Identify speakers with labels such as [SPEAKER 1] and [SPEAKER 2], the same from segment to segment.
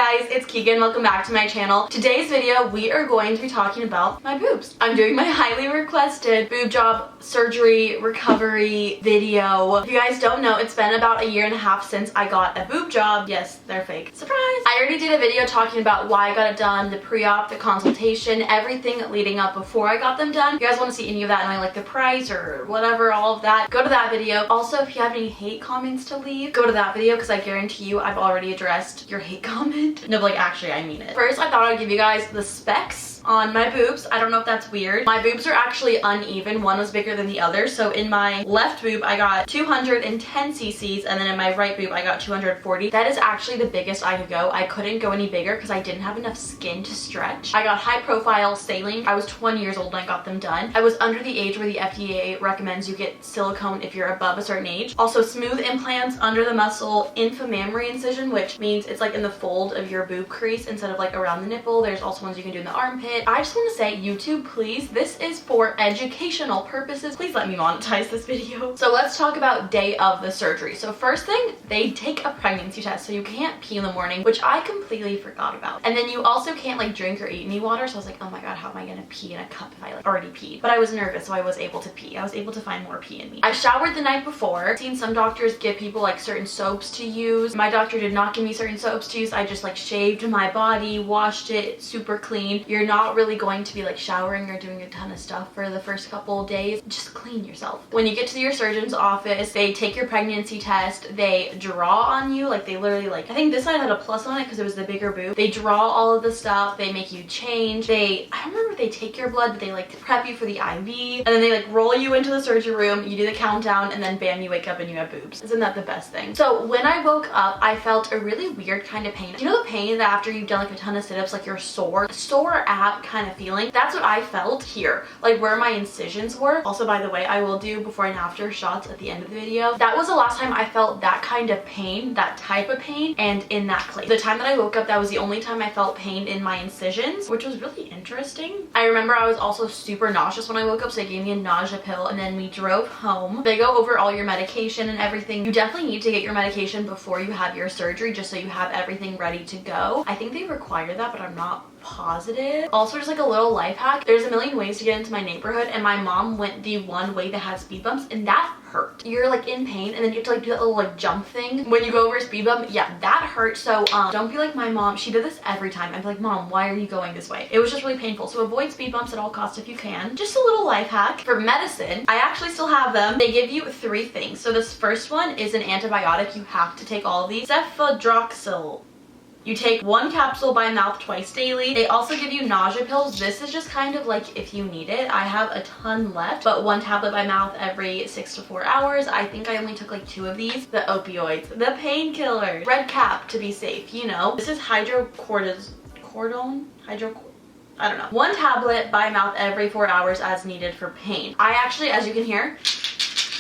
[SPEAKER 1] guys, it's Keegan. Welcome back to my channel. Today's video, we are going to be talking about my boobs. I'm doing my highly requested boob job surgery recovery video. If you guys don't know, it's been about 1.5 years since I got a boob job. Yes, they're fake. Surprise! I already did a video talking about why I got it done, the pre-op, the consultation, everything leading up before I got them done. If you guys want to see any of that and I like the price or whatever, all of that, go to that video. Also, if you have any hate comments to leave, go to that video because I guarantee you I've already addressed your hate comment. No, but like actually I mean it. First, I thought I'd give you guys the specs on my boobs. I don't know if that's weird. My boobs are actually uneven. One was bigger than the other. So in my left boob, I got 210 cc's, and then in my right boob, I got 240. That is actually the biggest I could go. I couldn't go any bigger because I didn't have enough skin to stretch. I got high profile saline. I was 20 years old when I got them done. I was under the age where the FDA recommends you get silicone if you're above a certain age. Also smooth implants under the muscle, infomammary incision, which means it's like in the fold of your boob crease instead of like around the nipple. There's also ones you can do in the armpit. I just want to say, YouTube, please, this is for educational purposes. Please let me monetize this video. So let's talk about day of the surgery. So first thing, they take a pregnancy test, so you can't pee in the morning, which I completely forgot about. And then you also can't like drink or eat any water. So I was like, oh my god, how am I gonna pee in a cup if I like already peed? But I was nervous, so I was able to pee. I was able to find more pee in me. I showered the night before. I've seen some doctors give people like certain soaps to use. My doctor did not give me certain soaps to use. I just like shaved my body, washed it super clean. You're not really going to be like showering or doing a ton of stuff for the first couple of days. Just clean yourself. When you get to your surgeon's office, they take your pregnancy test, they draw on you, like they literally like, I think this side had a plus on it because it was the bigger boob. They draw all of the stuff, they make you change, I don't remember if they take your blood, but they like prep you for the IV, and then they like roll you into the surgery room, you do the countdown, and then bam, you wake up and you have boobs. Isn't that the best thing? So when I woke up, I felt a really weird kind of pain. You know the pain that after you've done like a ton of sit-ups, like you're sore ab kind of feeling? That's what I felt here, like where my incisions were. Also, by the way, I will do before and after shots at the end of the video. That was the last time I felt that kind of pain, that type of pain, and in that place. The time that I woke up, that was the only time I felt pain in my incisions, which was really interesting. I remember I was also super nauseous when I woke up, so they gave me a nausea pill, and then we drove home. They go over all your medication and everything. You definitely need to get your medication before you have your surgery, just so you have everything ready to go. I think they require that, but I'm not positive. Also, just like a little life hack, there's a million ways to get into my neighborhood, and my mom went the one way that has speed bumps, and that hurt. You're like in pain, and then you have to like do that little like jump thing when you go over a speed bump. Yeah, that hurt. So don't be like my mom. She did this every time. I'd be like, Mom, why are you going this way? It was just really painful. So avoid speed bumps at all costs if you can. Just a little life hack. For medicine, I actually still have them. They give you 3 things. So this first one is an antibiotic. You have to take all of these. Cefadroxil. You take 1 capsule by mouth twice daily. They also give you nausea pills. This is just kind of like if you need it. I have a ton left, but 1 tablet by mouth every 6 to 4 hours. I think I only took like 2 of these. The opioids, the painkillers, red cap to be safe, you know. This is I don't know. 1 tablet by mouth every 4 hours as needed for pain. I actually, as you can hear,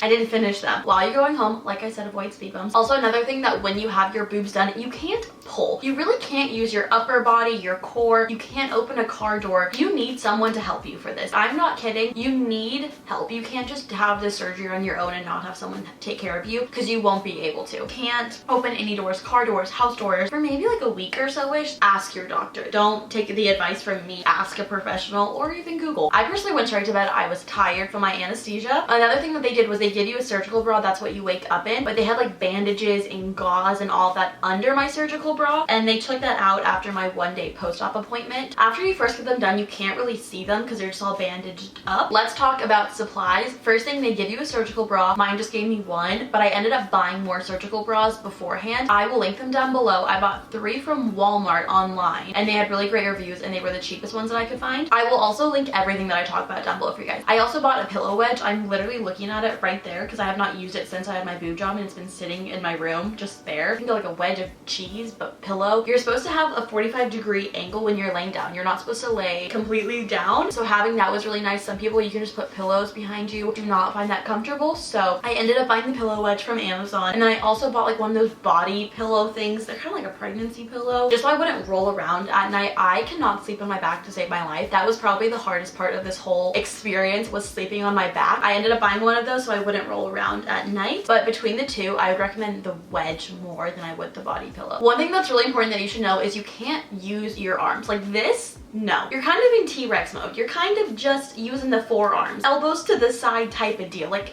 [SPEAKER 1] I didn't finish them. While you're going home, like I said, avoid speed bumps. Also, another thing that when you have your boobs done, you can't pull. You really can't use your upper body, your core. You can't open a car door. You need someone to help you for this. I'm not kidding. You need help. You can't just have this surgery on your own and not have someone take care of you, because you won't be able to. You can't open any doors, car doors, house doors, for maybe like a week or so-ish. Ask your doctor. Don't take the advice from me. Ask a professional or even Google. I personally went straight to bed. I was tired from my anesthesia. Another thing that they did was they give you a surgical bra. That's what you wake up in, but they had like bandages and gauze and all of that under my surgical bra, and they took that out after my 1-day post-op appointment. After you first get them done, you can't really see them because they're just all bandaged up. Let's talk about supplies. First thing, they give you a surgical bra. Mine just gave me 1, but I ended up buying more surgical bras beforehand. I will link them down below. I bought 3 from Walmart online, and they had really great reviews, and they were the cheapest ones that I could find. I will also link everything that I talk about down below for you guys. I also bought a pillow wedge. I'm literally looking at it right there because I have not used it since I had my boob job, and it's been sitting in my room just there. You can go like a wedge of cheese, but pillow. You're supposed to have a 45-degree angle when you're laying down. You're not supposed to lay completely down. So having that was really nice. Some people, you can just put pillows behind you. Do not find that comfortable. So I ended up buying the pillow wedge from Amazon. And then I also bought like one of those body pillow things. They're kind of like a pregnancy pillow, just so I wouldn't roll around at night. I cannot sleep on my back to save my life. That was probably the hardest part of this whole experience, was sleeping on my back. I ended up buying one of those so I wouldn't wouldn't roll around at night. But between the two, I would recommend the wedge more than I would the body pillow. One thing that's really important that you should know is you can't use your arms. Like this, no. You're kind of in T-Rex mode. You're kind of just using the forearms. Elbows to the side type of deal. Like,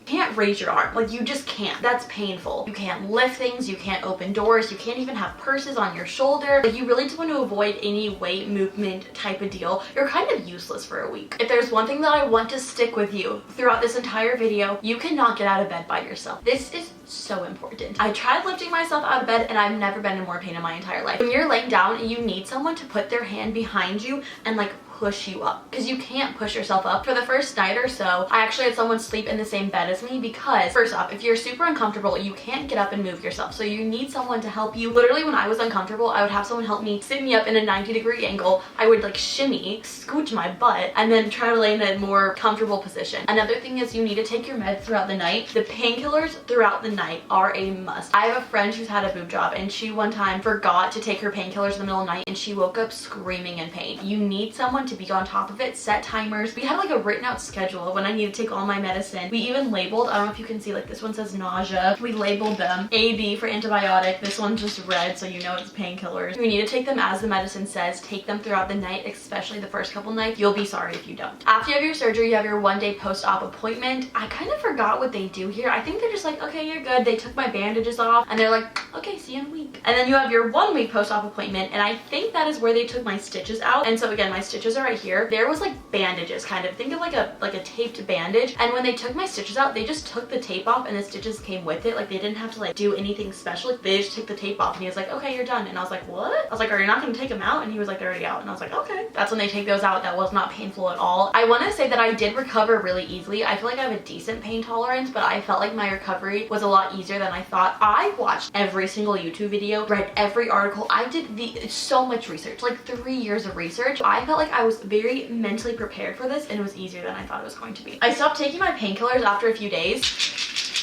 [SPEAKER 1] can't raise your arm. Like, you just can't. That's painful. You can't lift things, you can't open doors, you can't even have purses on your shoulder. Like, you really just want to avoid any weight movement type of deal. You're kind of useless for a week. If there's one thing that I want to stick with you throughout this entire video, you cannot get out of bed by yourself. This is so important. I tried lifting myself out of bed and I've never been in more pain in my entire life. When you're laying down, you need someone to put their hand behind you and like push you up, because you can't push yourself up. For the first night or so, I actually had someone sleep in the same bed as me because, first off, if you're super uncomfortable, you can't get up and move yourself. So you need someone to help you. Literally, when I was uncomfortable, I would have someone help me sit me up in a 90-degree angle. I would like shimmy, scooch my butt, and then try to lay in a more comfortable position. Another thing is you need to take your meds throughout the night. The painkillers throughout the night are a must. I have a friend who's had a boob job and she one time forgot to take her painkillers in the middle of the night and she woke up screaming in pain. You need someone to be on top of it, set timers. We had like a written out schedule of when I need to take all my medicine. We even labeled, I don't know if you can see, like this one says nausea. We labeled them AB for antibiotic. This one's just red, so you know it's painkillers. You need to take them as the medicine says. Take them throughout the night, especially the first couple nights. You'll be sorry if you don't. After you have your surgery, you have your 1-day post-op appointment. I kind of forgot what they do here. I think they're just like, okay, you're good. They took my bandages off and they're like, okay, see you in a week. And then you have your 1-week post-op appointment, and I think that is where they took my stitches out. And so again, my stitches are right here. There was like bandages, kind of think of like a taped bandage, and when they took my stitches out, they just took the tape off and the stitches came with it. Like, they didn't have to like do anything special. Like, they just took the tape off and he was like, okay, you're done. And I was like, what? I was like, are you not gonna take them out? And he was like, they're already out. And I was like, okay. That's when they take those out. That was not painful at all. I want to say that I did recover really easily. I feel like I have a decent pain tolerance, but I felt like my recovery was a lot easier than I thought. I watched every single YouTube video, read every article. I did so much research, like 3 years of research. I felt like I was very mentally prepared for this and it was easier than I thought it was going to be. I stopped taking my painkillers after a few days.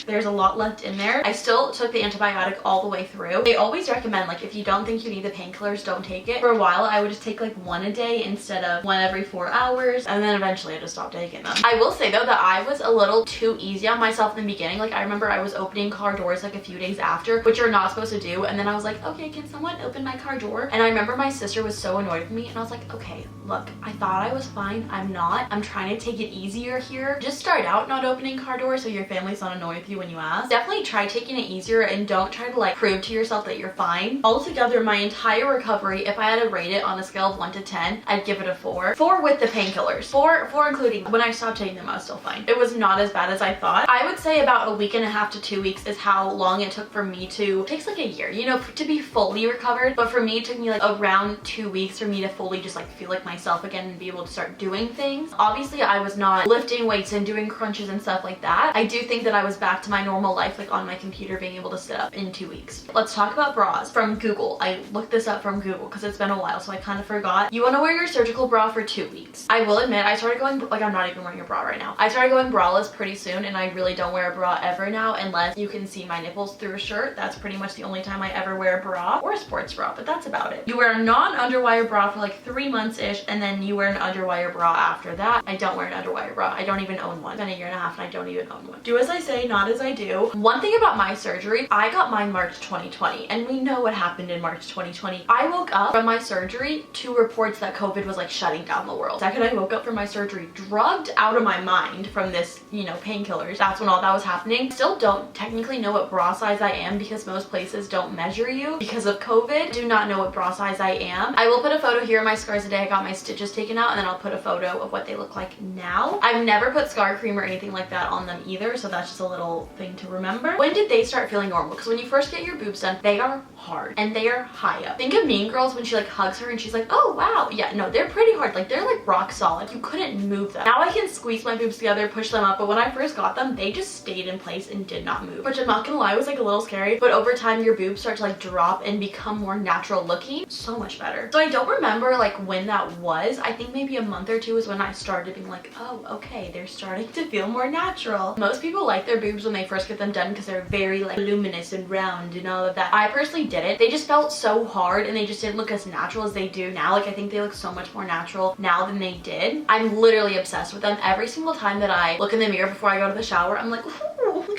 [SPEAKER 1] There's a lot left in there. I still took the antibiotic all the way through. They always recommend, like, if you don't think you need the painkillers, don't take it. For a while, I would just take like 1 a day instead of 1 every 4 hours. And then eventually I just stopped taking them. I will say though that I was a little too easy on myself in the beginning. Like, I remember I was opening car doors like a few days after, which you're not supposed to do. And then I was like, okay, can someone open my car door? And I remember my sister was so annoyed with me and I was like, okay, look, I thought I was fine. I'm not. I'm trying to take it easier here. Just start out not opening car doors so your family's not annoyed with you when you ask. Definitely try taking it easier and don't try to like prove to yourself that you're fine. Altogether, my entire recovery, if I had to rate it on a scale of 1 to 10, I'd give it a 4. 4 with the painkillers. 4 including. When I stopped taking them, I was still fine. It was not as bad as I thought. I would say about a week and a half to 2 weeks is how long it took for me to, it takes like a year, you know, to be fully recovered. But for me, it took me like around 2 weeks for me to fully just like feel like myself again and be able to start doing things. Obviously, I was not lifting weights and doing crunches and stuff like that. I do think that I was back to my normal life, like on my computer, being able to sit up in 2 weeks. Let's talk about bras from Google. I looked this up from Google because it's been a while, so I kind of forgot. You want to wear your surgical bra for 2 weeks. I will admit, I started going, like, I'm not even wearing a bra right now. I started going braless pretty soon, and I really don't wear a bra ever now unless you can see my nipples through a shirt. That's pretty much the only time I ever wear a bra, or a sports bra, but that's about it. You wear a non-underwire bra for like 3 months-ish, and then you wear an underwire bra after that. I don't wear an underwire bra. I don't even own one. It's been a year and a half and I don't even own one. Do as I say, not as I do. One thing about my surgery, I got mine March 2020, and we know what happened in March 2020. I woke up from my surgery to reports that COVID was like shutting down the world. The second I woke up from my surgery, drugged out of my mind from this, you know, painkillers, that's when all that was happening. Still don't technically know what bra size I am because most places don't measure you because of COVID. Do not know what bra size I am. I will put a photo here of my scars the day I got my stitches taken out, and then I'll put a photo of what they look like now. I've never put scar cream or anything like that on them either, so that's just a little thing to remember. When did they start feeling normal? Because when you first get your boobs done, they are hard and they are high up. Think of Mean Girls when she like hugs her and she's like, oh wow. Yeah, no, they're pretty hard. Like, they're like rock solid. You couldn't move them. Now I can squeeze my boobs together, push them up, but when I first got them, they just stayed in place and did not move, which I'm not gonna lie was like a little scary. But over time, your boobs start to like drop and become more natural looking. So much better. So I don't remember like when that was. I think maybe a month or 2 is when I started being like, oh, okay, they're starting to feel more natural. Most people like their boobs when they first get them done because they're very like luminous and round and all of that. I personally didn't. They just felt so hard and they just didn't look as natural as they do now. Like, I think they look so much more natural now than they did. I'm literally obsessed with them. Every single time that I look in the mirror before I go to the shower, I'm like,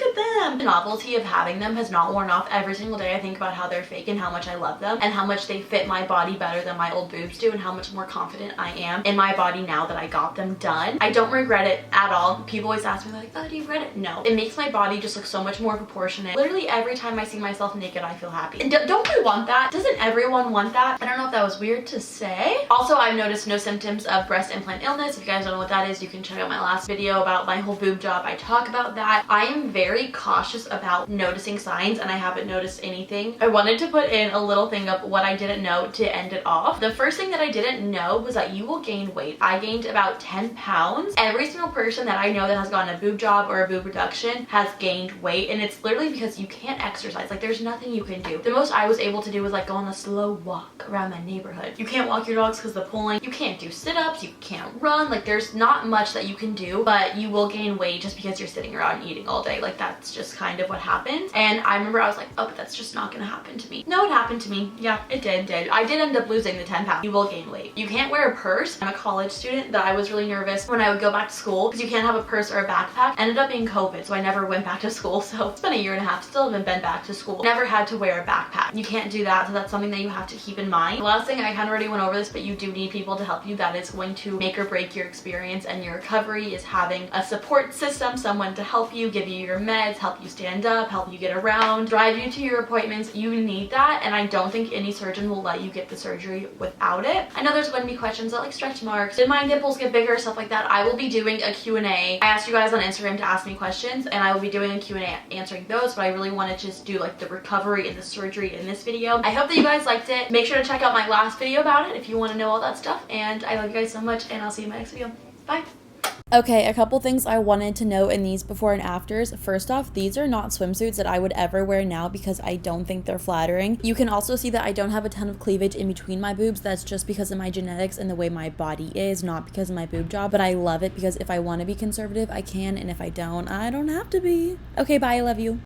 [SPEAKER 1] look at them. The novelty of having them has not worn off. Every single day I think about how they're fake and how much I love them and how much they fit my body better than my old boobs do and how much more confident I am in my body now that I got them done. I don't regret it at all. People always ask me like, oh, do you regret it? No. It makes my body just look so much more proportionate. Literally every time I see myself naked, I feel happy. And don't we want that? Doesn't everyone want that? I don't know if that was weird to say. Also, I've noticed no symptoms of breast implant illness. If you guys don't know what that is, you can check out my last video about my whole boob job. I talk about that. I am very cautious about noticing signs and I haven't noticed anything. I wanted to put in a little thing of what I didn't know to end it off. The first thing that I didn't know was that you will gain weight. I gained about 10 pounds. Every single person that I know that has gotten a boob job or a boob reduction has gained weight, and it's literally because you can't exercise. Like, there's nothing you can do. The most I was able to do was like go on a slow walk around my neighborhood. You can't walk your dogs because of the pulling. You can't do sit-ups. You can't run. Like, there's not much that you can do, but you will gain weight just because you're sitting around eating all day. Like, that's just kind of what happens. And I remember I was like, oh, but that's just not gonna happen to me. No, it happened to me. Yeah, it did. I did end up losing the 10 pounds. You will gain weight. You can't wear a purse. I'm a college student that I was really nervous when I would go back to school because you can't have a purse or a backpack. Ended up being COVID, so I never went back to school. So it's been a year and a half, still haven't been back to school. Never had to wear a backpack. You can't do that, so that's something that you have to keep in mind. The last thing, I kind of already went over this, but you do need people to help you. That is going to make or break your experience and your recovery, is having a support system, someone to help you, give you your meds, help you stand up, help you get around, drive you to your appointments. You need that, and I don't think any surgeon will let you get the surgery without it. I know there's going to be questions that like stretch marks, did my nipples get bigger, stuff like that. I will be doing a Q&A. I asked you guys on Instagram to ask me questions, and I will be doing a Q&A answering those, but I really want to just do like the recovery and the surgery in this video. I hope that you guys liked it. Make sure to check out my last video about it if you want to know all that stuff, and I love you guys so much, and I'll see you in my next video. Bye. Okay, a couple things I wanted to note in these before and afters. First off, these are not swimsuits that I would ever wear now because I don't think they're flattering. You can also see that I don't have a ton of cleavage in between my boobs. That's just because of my genetics and the way my body is, not because of my boob job. But I love it because if I want to be conservative, I can, and if I don't have to be. Okay, bye, I love you.